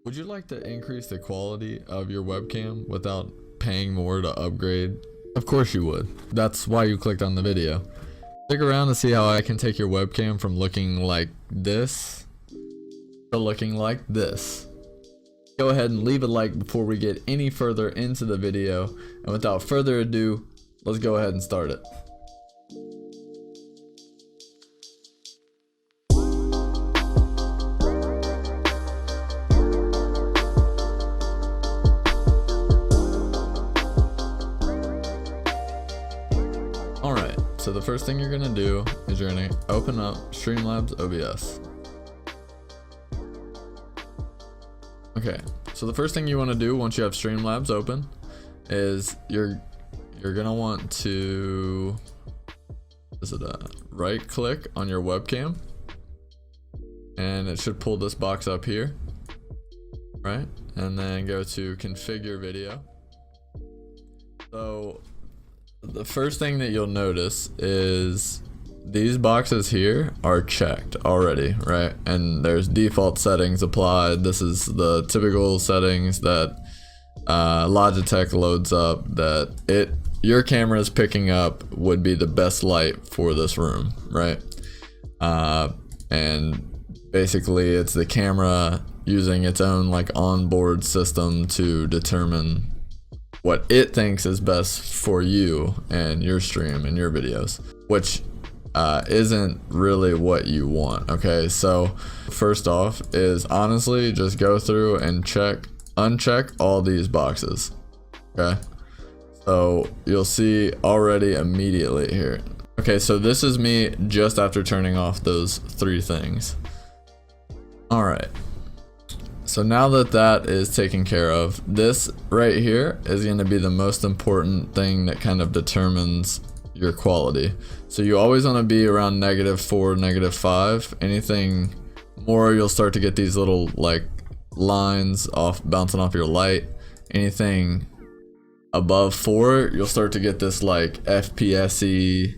Would you like to increase the quality of your webcam without paying more to upgrade? Of course you would. That's why you clicked on the video. Stick around to see how I can take your webcam from looking like this to looking like this. Go ahead and leave a like before we get any further into the video, and without further ado, let's go ahead and start it. Alright, so the first thing you're going to do is you're going to open up STREAMLABS OBS. Okay, so the first thing you want to do once you have STREAMLABS open is you're going to want to right click on your webcam, and it should pull this box up here, right? And then go to configure video. So the first thing that you'll notice is these boxes here are checked already, right? And there's default settings applied. This is the typical settings that Logitech loads up that your camera is picking up would be the best light for this room, right? And basically it's the camera using its own like onboard system to determine what it thinks is best for you and your stream and your videos, which isn't really what you want. Okay, so first off is honestly just go through and uncheck all these boxes. Okay, so you'll see already immediately here. Okay, so this is me just after turning off those three things. All right, so now that that is taken care of, this right here is going to be the most important thing that kind of determines your quality. So you always want to be around -4, -5. Anything more, you'll start to get these little like lines bouncing off your light. Anything above 4, you'll start to get this like FPS-y.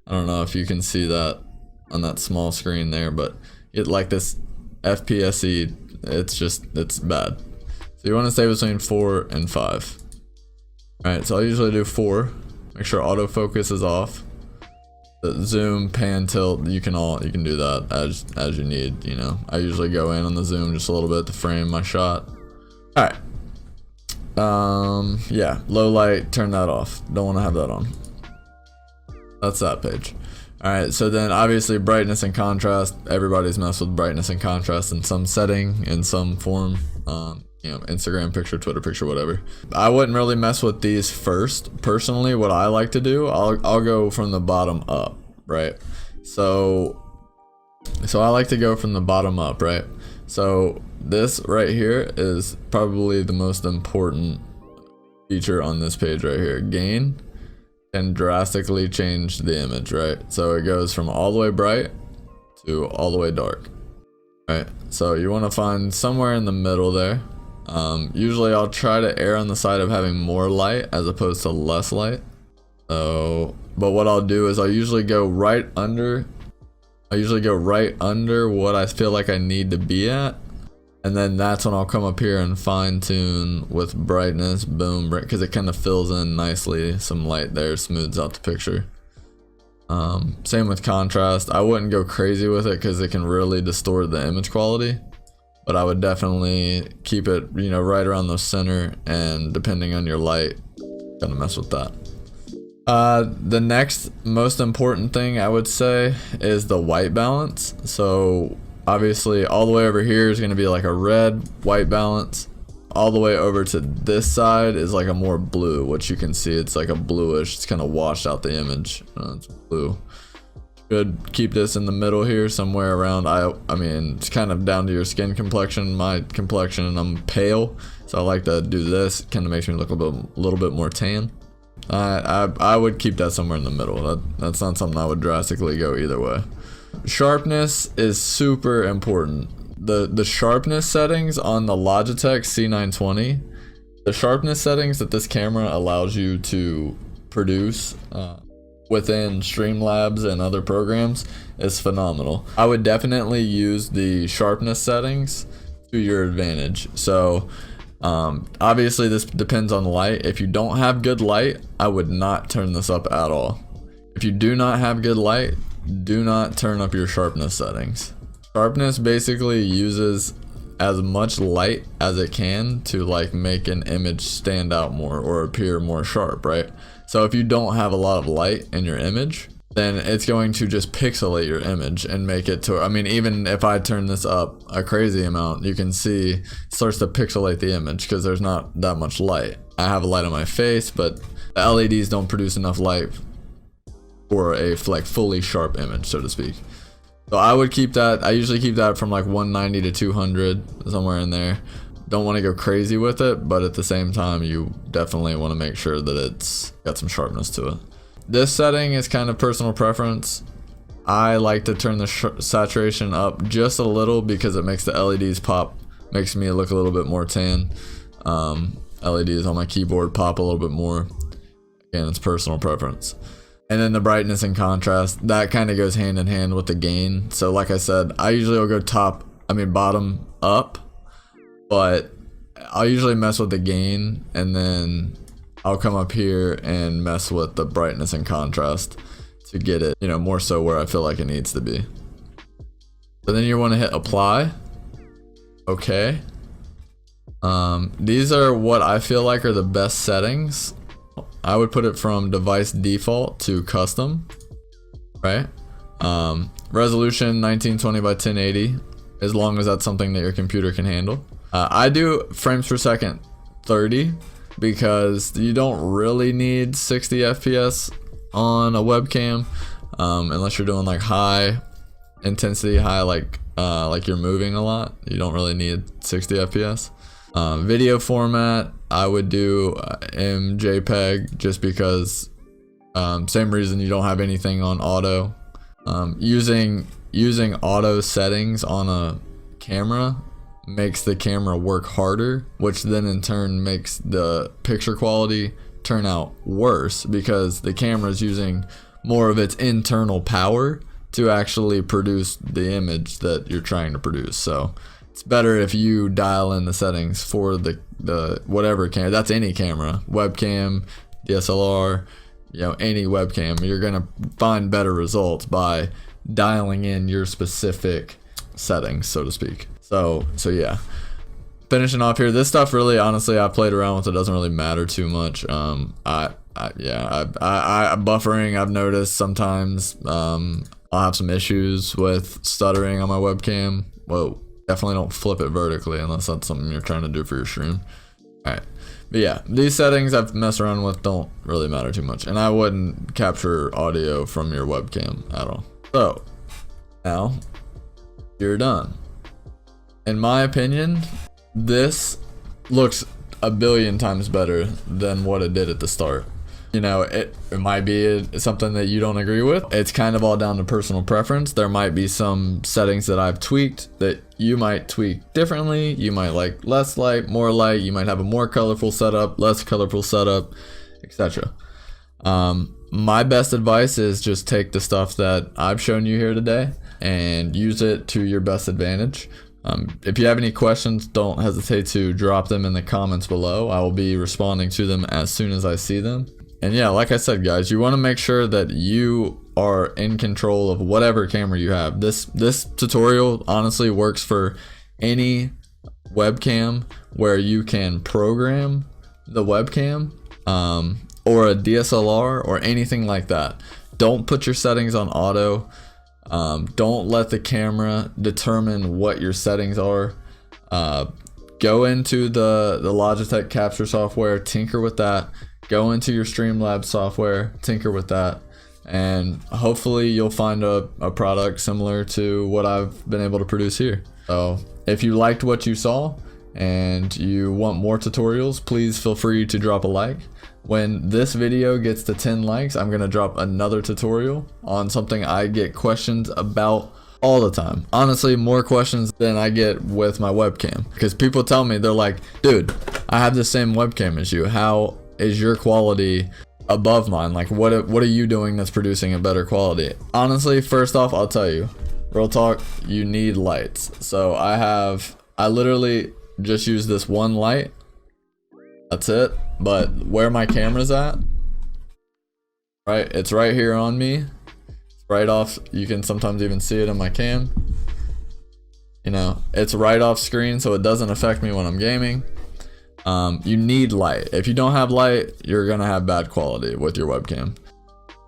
I don't know if you can see that on that small screen there, but it like this FPS-y. It's bad. So you want to stay between 4 and 5. Alright, so I usually do 4. Make sure autofocus is off. The zoom, pan, tilt, you can do that as you need, you know. I usually go in on the zoom just a little bit to frame my shot. Alright. Yeah, low light, turn that off. Don't want to have that on. That's that page. Alright, so then obviously brightness and contrast. Everybody's messed with brightness and contrast in some setting, in some form. You know, Instagram picture, Twitter picture, whatever. I wouldn't really mess with these first. Personally, what I like to do, I'll go from the bottom up, right? So I like to go from the bottom up, right? So this right here is probably the most important feature on this page right here. Gain can drastically change the image, right? So it goes from all the way bright to all the way dark, right? So you want to find somewhere in the middle there. Usually I'll try to err on the side of having more light as opposed to less light. So, but what I'll do is I'll usually go right under what I feel like I need to be at. And then that's when I'll come up here and fine tune with brightness, boom, because it kind of fills in nicely. Some light there smooths out the picture. Same with contrast. I wouldn't go crazy with it because it can really distort the image quality. But I would definitely keep it, you know, right around the center, and depending on your light, kind of mess with that. The next most important thing I would say is the white balance. So obviously all the way over here is going to be like a red white balance. All the way over to this side is like a more blue, which you can see it's like a bluish. It's kind of washed out the image. It's blue. Should keep this in the middle here, somewhere around. I mean, it's kind of down to your skin complexion. My complexion, I'm pale, so I like to do this. It kind of makes me look a little bit more tan. I would keep that somewhere in the middle. That's not something I would drastically go either way. Sharpness is super important. The sharpness settings on the Logitech C920, the sharpness settings that this camera allows you to produce within STREAMLABS and other programs is phenomenal. I would definitely use the sharpness settings to your advantage. So obviously this depends on the light. If you don't have good light, I would not turn this up at all. If you do not have good light, do not turn up your sharpness settings. Sharpness basically uses as much light as it can to like make an image stand out more or appear more sharp, right? So if you don't have a lot of light in your image, then it's going to just pixelate your image and make it to, I mean, even if I turn this up a crazy amount, you can see it starts to pixelate the image because there's not that much light. I have a light on my face, but the LEDs don't produce enough light for a like fully sharp image, so to speak. So I would keep that, I usually keep that from like 190 to 200, somewhere in there. Don't want to go crazy with it, but at the same time, you definitely want to make sure that it's got some sharpness to it. This setting is kind of personal preference. I like to turn the saturation up just a little because it makes the LEDs pop, makes me look a little bit more tan. LEDs on my keyboard pop a little bit more. Again, it's personal preference. And then the brightness and contrast, that kind of goes hand in hand with the gain. So like I said, I usually will go bottom up, but I'll usually mess with the gain and then I'll come up here and mess with the brightness and contrast to get it, you know, more so where I feel like it needs to be. So then you want to hit apply. Okay. These are what I feel like are the best settings. I would put it from device default to custom, right? Resolution 1920 by 1080, as long as that's something that your computer can handle. I do frames per second 30 because you don't really need 60 FPS on a webcam unless you're doing like high intensity, like you're moving a lot. You don't really need 60 FPS. Video format, I would do MJPEG just because same reason you don't have anything on auto. Using auto settings on a camera makes the camera work harder, which then in turn makes the picture quality turn out worse because the camera is using more of its internal power to actually produce the image that you're trying to produce. So it's better if you dial in the settings for the whatever camera. That's any camera, webcam, DSLR, you know, any webcam. You're gonna find better results by dialing in your specific settings, so to speak. So yeah. Finishing off here, this stuff really, honestly, I played around with. It doesn't really matter too much. Buffering, I've noticed sometimes I'll have some issues with stuttering on my webcam. Whoa. Definitely don't flip it vertically unless that's something you're trying to do for your stream. Alright, but yeah, these settings I've messed around with don't really matter too much, and I wouldn't capture audio from your webcam at all. So now you're done. In my opinion, this looks a billion times better than what it did at the start. You know, it might be something that you don't agree with. It's kind of all down to personal preference. There might be some settings that I've tweaked that you might tweak differently. You might like less light, more light. You might have a more colorful setup, less colorful setup, etc. My best advice is just take the stuff that I've shown you here today and use it to your best advantage. If you have any questions, don't hesitate to drop them in the comments below. I will be responding to them as soon as I see them. And yeah, like I said, guys, you want to make sure that you are in control of whatever camera you have. This tutorial honestly works for any webcam where you can program the webcam or a DSLR or anything like that. Don't put your settings on auto. Don't let the camera determine what your settings are. Go into the Logitech capture software, tinker with that. Go into your STREAMLABS software, tinker with that, and hopefully you'll find a product similar to what I've been able to produce here. So if you liked what you saw and you want more tutorials, please feel free to drop a like. When this video gets to 10 likes, I'm gonna drop another tutorial on something I get questions about all the time. Honestly, more questions than I get with my webcam, because people tell me, they're like, dude, I have the same webcam as you. How is your quality above mine? Like, what are you doing that's producing a better quality? Honestly, first off, I'll tell you, real talk, you need lights. So I have I literally just use this one light. That's it. But where my camera's at, right? It's right here on me. It's right off. You can sometimes even see it in my cam. You know, it's right off screen, so it doesn't affect me when I'm gaming. You need light. If you don't have light, you're gonna have bad quality with your webcam.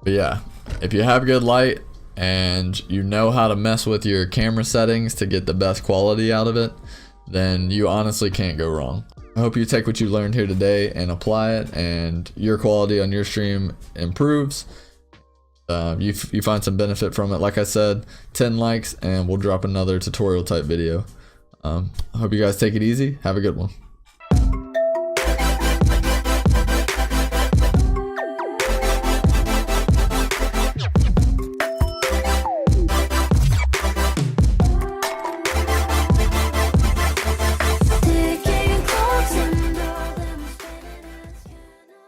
But yeah, if you have good light and you know how to mess with your camera settings to get the best quality out of it, then you honestly can't go wrong. I hope you take what you learned here today and apply it, and your quality on your stream improves. You find some benefit from it. Like I said, 10 likes and we'll drop another tutorial type video. I hope you guys take it easy. Have a good one.